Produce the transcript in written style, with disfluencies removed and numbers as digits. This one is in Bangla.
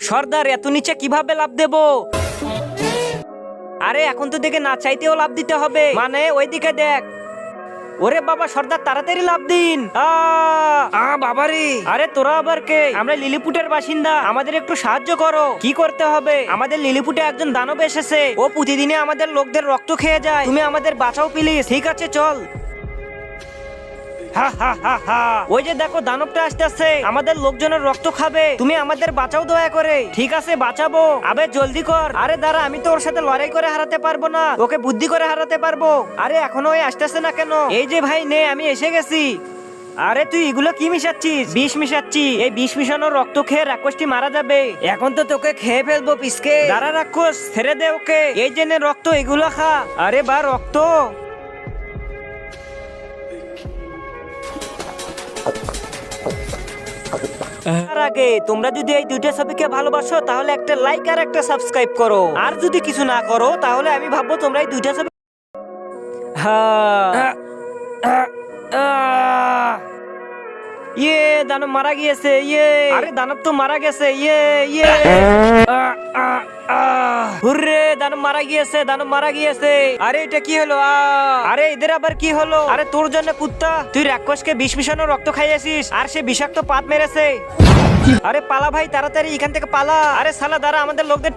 সর্দার এত নিচে কিভাবে লাভ দেবো? আরে এখন তো দেখে না চাইতেও লাভ দিতে হবে, মানে ওইদিকে দেখ। ওরে বাবা সর্দার তাড়াতাড়ি লাভ দিন। বাবারে, আরে তোরা আবার কে? আমরা লিলিপুটের বাসিন্দা, আমাদের একটু সাহায্য করো। কি করতে হবে? আমাদের লিলিপুটে একজন দানব এসেছে, ও প্রতিদিনে আমাদের লোকদের রক্ত খেয়ে যায়, তুমি আমাদের বাঁচাও প্লিজ। ঠিক আছে চল। ওই যে দেখো দানবটা আসতেছে, আমাদের লোকজনের রক্ত খাবে, তুমি আমাদের বাঁচাও দয়া করে। ঠিক আছে বাঁচাবো, আবে জলদি কর। আরে দাঁড়া, আমি তো ওর সাথে লড়াই করে হারাতে পারবো না, ওকে বুদ্ধি করে হারাতে পারবো। আরে এখনো ওই আসতেছে না কেন? এই যে ভাই নে, আমি এসে গেছি। আরে তুই এগুলো কি মিশাচ্ছিস? বিষ মিশাচ্ছি। এই বিষ মিশানোর রক্ত খেয়ে রাক্ষসটি মারা যাবে। এখন তো তোকে খেয়ে ফেলবো পিসকে। দাঁড়া রাক্ষস, ছেড়ে দে ওকে। এই যে নে রক্ত, এগুলো খা। আরে বা রক্ত। তার আগে তোমরা যদি এই দুইটা ছবিকে ভালোবাসো তাহলে একটা লাইক আর একটা সাবস্ক্রাইব করো, আর যদি কিছু না করো তাহলে আমি ভাববো তোমরা এই দুইটা ছবি ইয়ে দানব মারা গিয়েছে। ইয়ে, আরে দানব তো মারা গেছে। ইয়ে ইয়ে হুররে, দানব মারা গিয়েছে, দানব মারা গিয়েছে। আরে এটা কি হলো? আরে এদের আবার কি হলো? আরে তোর জন্য কুত্তা, তুই রাক্ষসকে বিষ মিশানো রক্ত খাইয়েছিস আর সে বিষাক্ত পাত মেরেছে। আরে পালা ভাই, তাড়াতাড়ি এখান থেকে পালা। আরে সালা দাঁড়া, আমাদের লোকদের